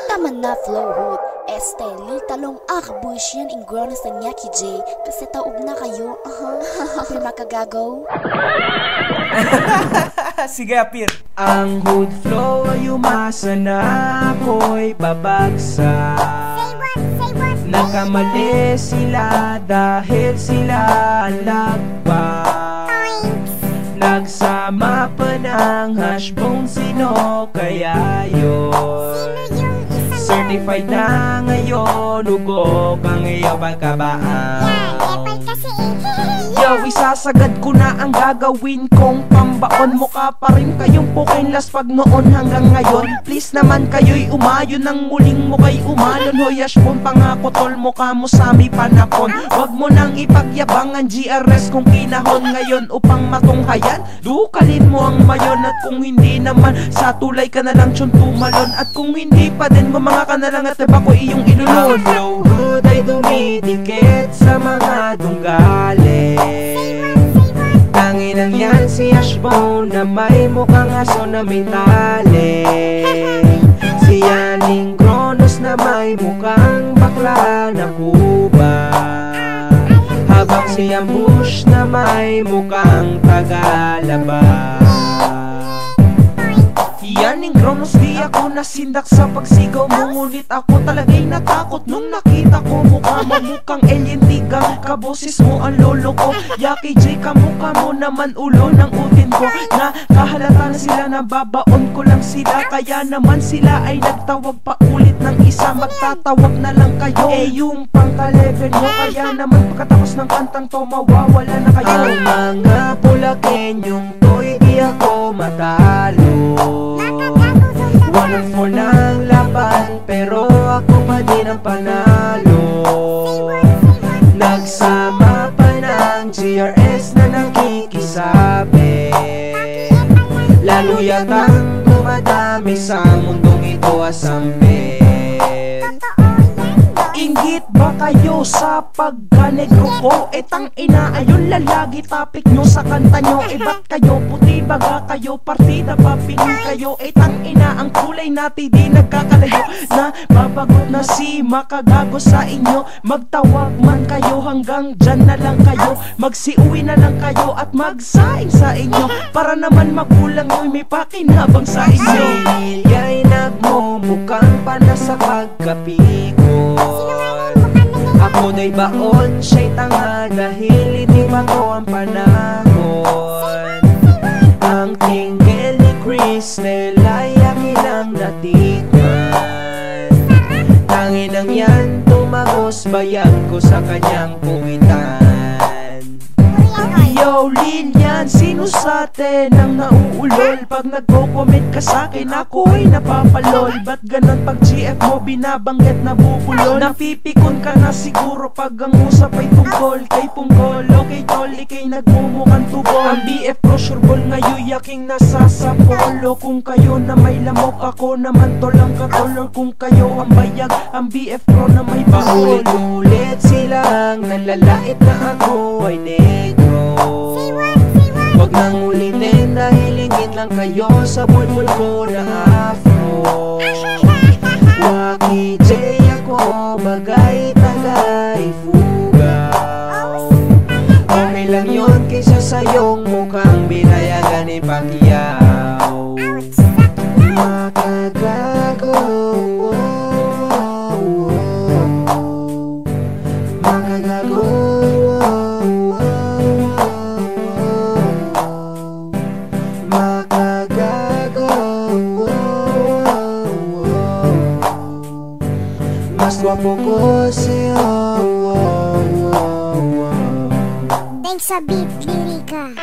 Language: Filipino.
Tama na flow hood. Lil talong bush yan ingronas na niya ki J. Kasi taob na kayo. Apir makagagaw. Sige, Apir. Ang hood flow ay umasa na ako'y babagsak. Nagkamali sila dahil sila lagpas. Nagsama pa ng hashbone, sino kaya yun? Certified na ngayon, ugok ang iyong pagkabaan. Yo, isasagad ko na ang gagawin kong pambaon. Mukha pa rin kayong pukinlas pag noon hanggang ngayon. Please naman kayo'y umayon nang muling mo kay umalon. Hoy ashbon, pangako tol, mukha mo sa mi panapon. Wag mo nang ipagyabang ang GRS kung kinahon ngayon upang matunghayan. Dukalin mo ang mayon at kung hindi naman sa tulay ka na lang tiyong tumalon. At kung hindi pa din mga ka na lang at iba ko iyong ilulod. Flow hood ay dumidikit sa mga dunggali. Tanginang yan si Ashbone na may mukhang aso na may tali. Si Yaning Kronos na may mukhang bakla na kuba. Habang si Ambush na may mukhang tagalaba. Yaning Kronos, di ako nasindak sa pagsigaw mo. Ngunit ako talaga'y natakot nung nakita ko mukha mo. Mukhang alien tigang, kaboses mo ang lolo ko. Yaki J, kamukha mo naman ulo ng utin ko. Na kahalata na sila, nababaon ko lang sila. Kaya naman sila ay nagtawag pa ulit ng isa. Magtatawag na lang kayo, yung pangka-level nyo. Kaya naman pagkatapos ng kantang to, mawawala na kayo. Ang mga pulakenyong to'y di ako matalo. 1-4 ng laban, pero ako pa din ang panalo. Nagsama pa ng GRS na nakikisabi. Lalo yatang dumadami sa mundong ito asampit. Inggit ba kayo sa pagkanegro ko? Etang ina, ayun lalagi topic nyo sa kanta nyo. Ba't kayo puti baga kayo? Partida pa piling kayo. Etang ina, ang kulay natin di nagkakalayo. Na babagot na si makagago sa inyo. Magtawag man kayo hanggang dyan na lang kayo. Magsiuwi na lang kayo at magsaing sa inyo. Para naman magulang nyo may pakinabang sa inyo. Siliya'y nagmumukhang pa na sa pagkapigo. Ako na'y baon, siya'y tanga dahil hindi pa to ang panahon. Ang tinggel ni Chris nila'y akin ang natikman. Tanginang yan, tumagos bayag ko sa kanyang puwitan. Yo, Lin yan, sino sa atin ang nauulol? Pag nagko-comment ka sa'kin, ako'y napapalol. Ba't ganon pag GF mo binabanggit na bubulol? Napipikon ka na siguro pag ang usap ay tungkol kay Punggol. Okay tol, ikay nagmumukhang tubol. Ang BF ko sureball ngayon yaking nasasapolo. Kung kayo na may lamok, ako naman tol ang katolor. Kung kayo ang bayag, ang BF ko na may bahol. Paulit-ulit silang nalalait na ako ay negro. Wag nang ulitin dahil hingin lang kayo sa bulbul ko na afro. Waki J ako, bagay tagay fuga. Okay lang yun kaysa sayong mukhang binayagan ni Pacquiao. Makagago, makagago. Mas guwapo ko sa'yo. Thanks sa beat, Lirica.